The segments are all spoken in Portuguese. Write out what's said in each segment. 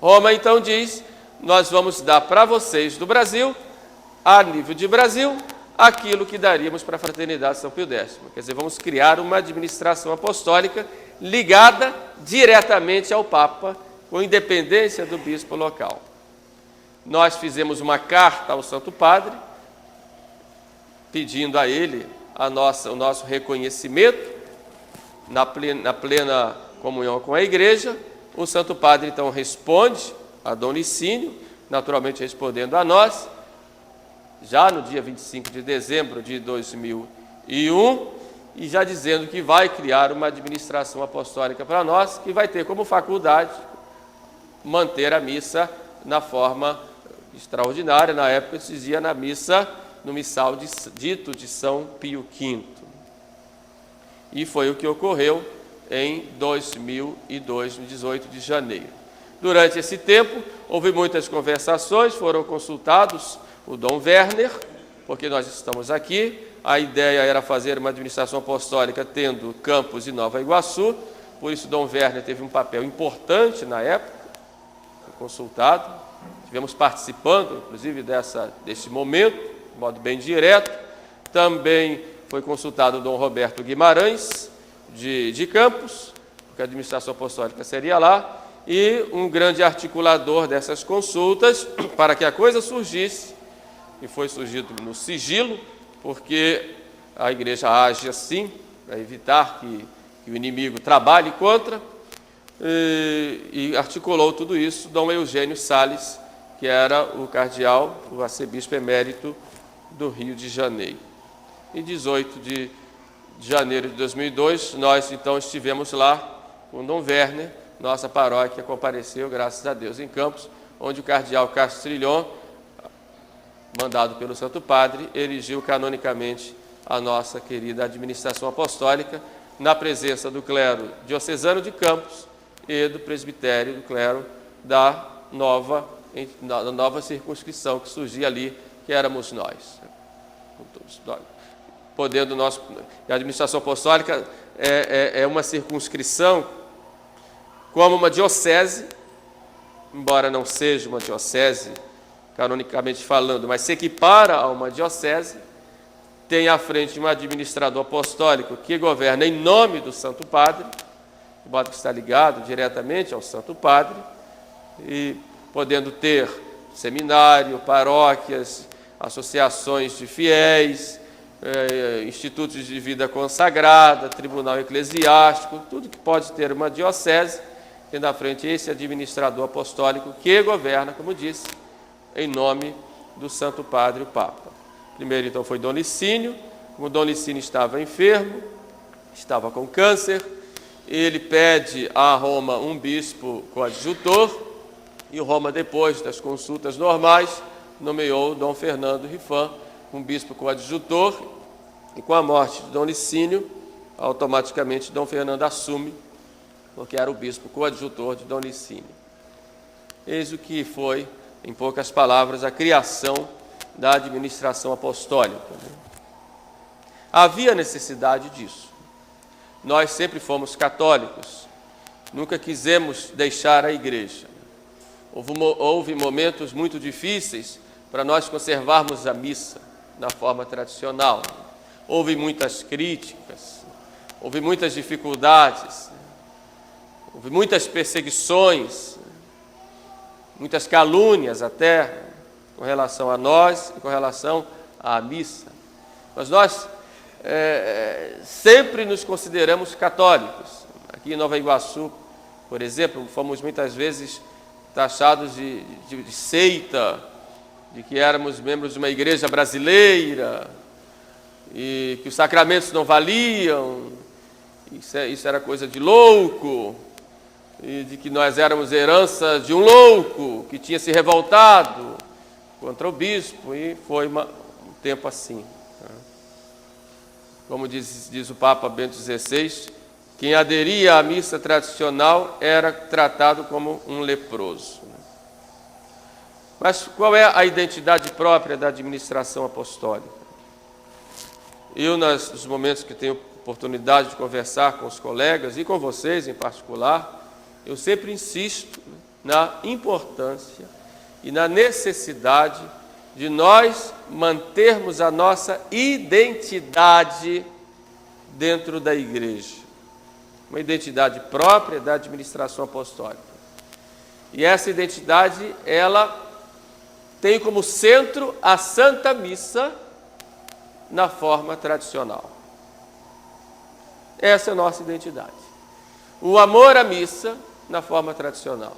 Roma então diz: nós vamos dar para vocês do Brasil, a nível de Brasil, aquilo que daríamos para a Fraternidade São Pio X. Quer dizer, vamos criar uma administração apostólica ligada diretamente ao Papa, com independência do bispo local. Nós fizemos uma carta ao Santo Padre, pedindo a ele o nosso reconhecimento na plena comunhão com a Igreja. O Santo Padre, então, responde a Dom Licínio, naturalmente respondendo a nós, já no dia 25 de dezembro de 2001, e já dizendo que vai criar uma administração apostólica para nós, que vai ter como faculdade manter a missa na forma extraordinária. Na época se dizia na missa, no missal dito de São Pio V. E foi o que ocorreu em 2002, no 18 de janeiro. Durante esse tempo, houve muitas conversações, foram consultados o Dom Werner, porque nós estamos aqui. A ideia era fazer uma administração apostólica tendo Campos e Nova Iguaçu, por isso Dom Werner teve um papel importante na época, foi consultado, estivemos participando, inclusive, desse momento, de modo bem direto. Também foi consultado o Dom Roberto Guimarães, de Campos, porque a administração apostólica seria lá, e um grande articulador dessas consultas, para que a coisa surgisse, e foi surgido no sigilo, porque a Igreja age assim, para evitar que o inimigo trabalhe contra, e articulou tudo isso Dom Eugênio Salles, que era o cardeal, o arcebispo emérito do Rio de Janeiro. Em 18 de janeiro de 2002, nós então estivemos lá com Dom Werner, nossa paróquia compareceu, graças a Deus, em Campos, onde o cardeal Castrilhon, mandado pelo Santo Padre, erigiu canonicamente a nossa querida administração apostólica, na presença do clero diocesano de Campos e do presbitério do clero da nova circunscrição que surgia ali, que éramos nós. A administração apostólica é uma circunscrição como uma diocese, embora não seja uma diocese, canonicamente falando, mas se equipara a uma diocese, tem à frente um administrador apostólico que governa em nome do Santo Padre, de modo que está ligado diretamente ao Santo Padre, e podendo ter seminário, paróquias, associações de fiéis, institutos de vida consagrada, tribunal eclesiástico, tudo que pode ter uma diocese, tendo à frente esse administrador apostólico que governa, como disse, em nome do Santo Padre, o Papa. Primeiro, então, foi Dom Licínio. Como Dom Licínio estava enfermo, estava com câncer, ele pede a Roma um bispo coadjutor, e Roma, depois das consultas normais, nomeou Dom Fernando Rifan um bispo coadjutor, e com a morte de Dom Licínio, automaticamente Dom Fernando assume, porque era o bispo coadjutor de Dom Licínio. Eis o que foi, em poucas palavras, a criação da administração apostólica. Havia necessidade disso. Nós sempre fomos católicos, nunca quisemos deixar a Igreja. Houve momentos muito difíceis para nós conservarmos a missa na forma tradicional. Houve muitas críticas, houve muitas dificuldades, houve muitas perseguições, muitas calúnias até, com relação a nós e com relação à missa. Mas nós sempre nos consideramos católicos. Aqui em Nova Iguaçu, por exemplo, fomos muitas vezes taxados de seita, de que éramos membros de uma igreja brasileira e que os sacramentos não valiam, isso era coisa de louco, e de que nós éramos herança de um louco que tinha se revoltado contra o bispo, e foi um tempo assim. Como diz o Papa Bento XVI, quem aderia à missa tradicional era tratado como um leproso. Mas qual é a identidade própria da administração apostólica? Eu, nos momentos que tenho oportunidade de conversar com os colegas, e com vocês em particular, eu sempre insisto na importância e na necessidade de nós mantermos a nossa identidade dentro da igreja. Uma identidade própria da administração apostólica. E essa identidade, ela tem como centro a Santa Missa na forma tradicional. Essa é a nossa identidade. O amor à missa na forma tradicional.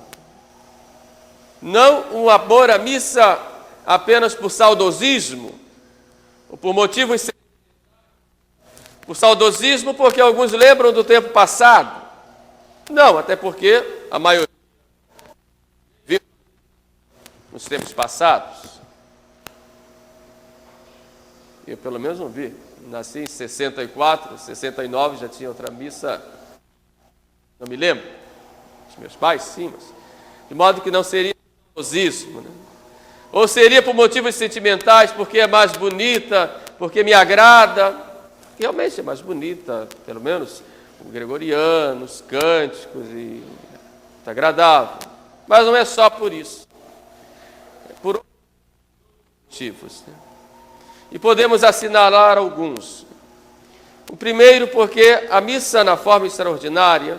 Não um amor à missa apenas por saudosismo, ou por motivos por saudosismo porque alguns lembram do tempo passado. Não, até porque a maioria viu nos tempos passados. Eu pelo menos não vi. Nasci em 64, 69, já tinha outra missa. Não me lembro. Os meus pais, sim, mas de modo que não seria saudosismo, né? Ou seria por motivos sentimentais, porque é mais bonita, porque me agrada. Realmente é mais bonita, pelo menos o gregoriano, os cânticos, e é agradável. Mas não é só por isso. É por outros motivos, né? E podemos assinalar alguns. O primeiro, porque a missa na forma extraordinária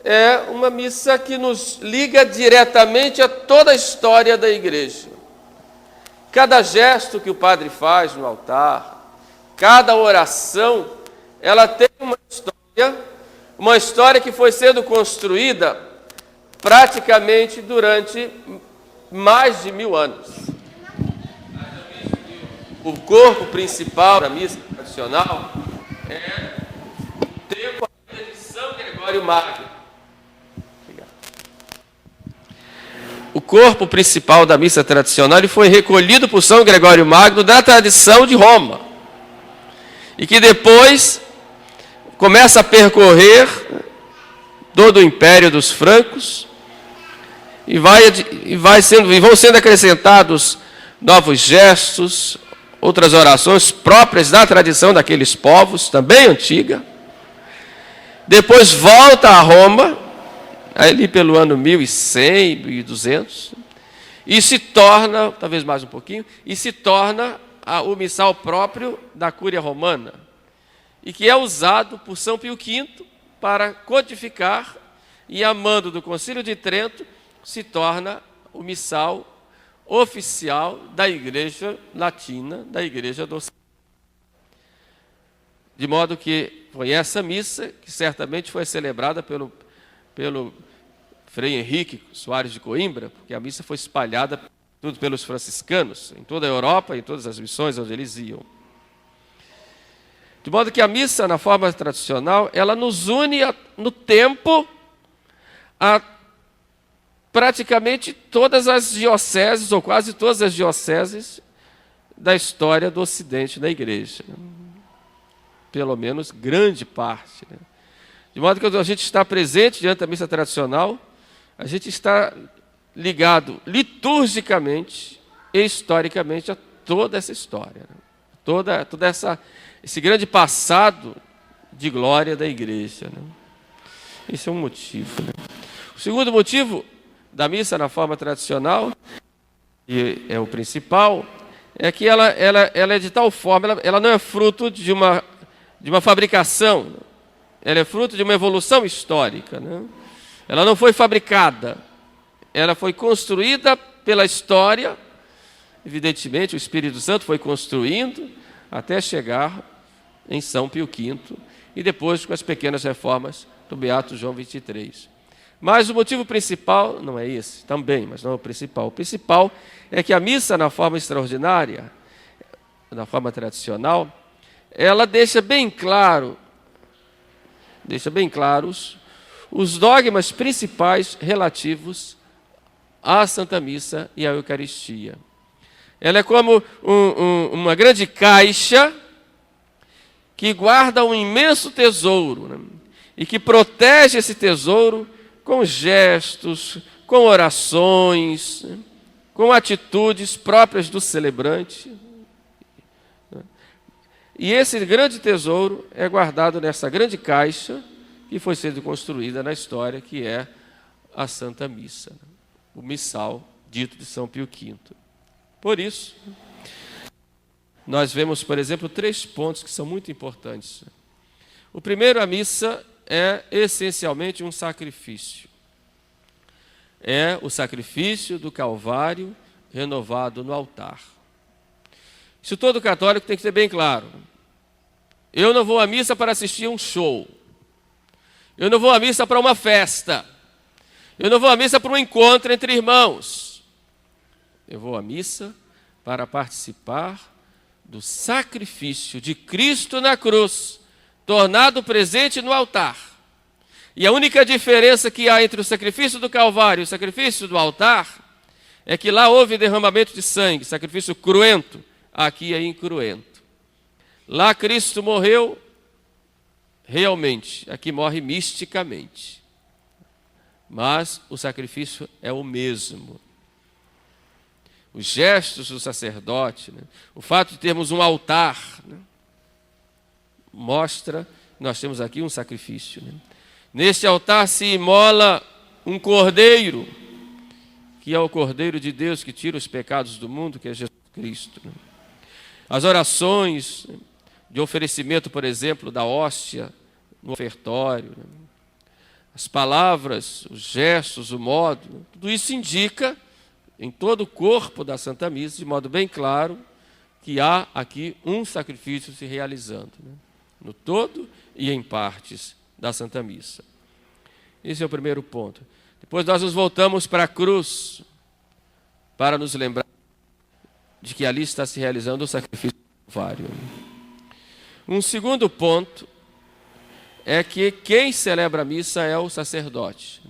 é uma missa que nos liga diretamente a toda a história da igreja. Cada gesto que o padre faz no altar, cada oração, ela tem uma história que foi sendo construída praticamente durante mais de 1000 anos. O corpo principal da missa tradicional é o tempo de São Gregório Magno. O corpo principal da missa tradicional ele foi recolhido por São Gregório Magno da tradição de Roma. E que depois começa a percorrer todo o Império dos Francos e vão sendo acrescentados novos gestos, outras orações próprias da tradição daqueles povos, também antiga. Depois volta a Roma, ali pelo ano 1100, 1200, e se torna, talvez mais um pouquinho, e se torna o missal próprio da Cúria Romana, e que é usado por São Pio V para codificar, e a mando do Concílio de Trento, se torna o missal oficial da Igreja Latina, da Igreja do Ocidente. De modo que foi essa missa que certamente foi celebrada pelo Frei Henrique Soares de Coimbra, porque a missa foi espalhada tudo pelos franciscanos, em toda a Europa, em todas as missões onde eles iam. De modo que a missa, na forma tradicional, ela nos une no tempo a praticamente todas as dioceses, ou quase todas as dioceses, da história do Ocidente da Igreja. Pelo menos grande parte, né? De modo que a gente está presente diante da missa tradicional, a gente está ligado liturgicamente e historicamente a toda essa história, né? Toda esse grande passado de glória da igreja, né? Esse é um motivo, né? O segundo motivo da missa na forma tradicional, e é o principal, é que ela é de tal forma, ela não é fruto de uma fabricação, ela é fruto de uma evolução histórica, né? Ela não foi fabricada, ela foi construída pela história. Evidentemente, o Espírito Santo foi construindo até chegar em São Pio V e depois com as pequenas reformas do Beato João XXIII. Mas o motivo principal não é esse, também, mas não é o principal. O principal é que a missa na forma extraordinária, na forma tradicional, ela deixa bem claros os dogmas principais relativos à Santa Missa e à Eucaristia. Ela é como uma grande caixa que guarda um imenso tesouro, né? E que protege esse tesouro com gestos, com orações, né? Com atitudes próprias do celebrante. E esse grande tesouro é guardado nessa grande caixa que foi sendo construída na história, que é a Santa Missa, o missal dito de São Pio V. Por isso, nós vemos, por exemplo, 3 pontos que são muito importantes. O primeiro, a missa é essencialmente um sacrifício. É o sacrifício do Calvário renovado no altar. Isso todo católico tem que ter bem claro. Eu não vou à missa para assistir um show. Eu não vou à missa para uma festa. Eu não vou à missa para um encontro entre irmãos. Eu vou à missa para participar do sacrifício de Cristo na cruz, tornado presente no altar. E a única diferença que há entre o sacrifício do Calvário e o sacrifício do altar é que lá houve derramamento de sangue, sacrifício cruento, aqui é incruento. Lá Cristo morreu realmente, aqui morre misticamente. Mas o sacrifício é o mesmo. Os gestos do sacerdote, o fato de termos um altar, mostra que nós temos aqui um sacrifício. Neste altar se imola um cordeiro, que é o Cordeiro de Deus que tira os pecados do mundo, que é Jesus Cristo. As orações de oferecimento, por exemplo, da hóstia no ofertório, as palavras, os gestos, o modo, tudo isso indica em todo o corpo da Santa Missa, de modo bem claro, que há aqui um sacrifício se realizando, no todo e em partes da Santa Missa. Esse é o primeiro ponto. Depois nós nos voltamos para a cruz, para nos lembrar de que ali está se realizando o sacrifício do Calvário. Um segundo ponto é que quem celebra a missa é o sacerdote.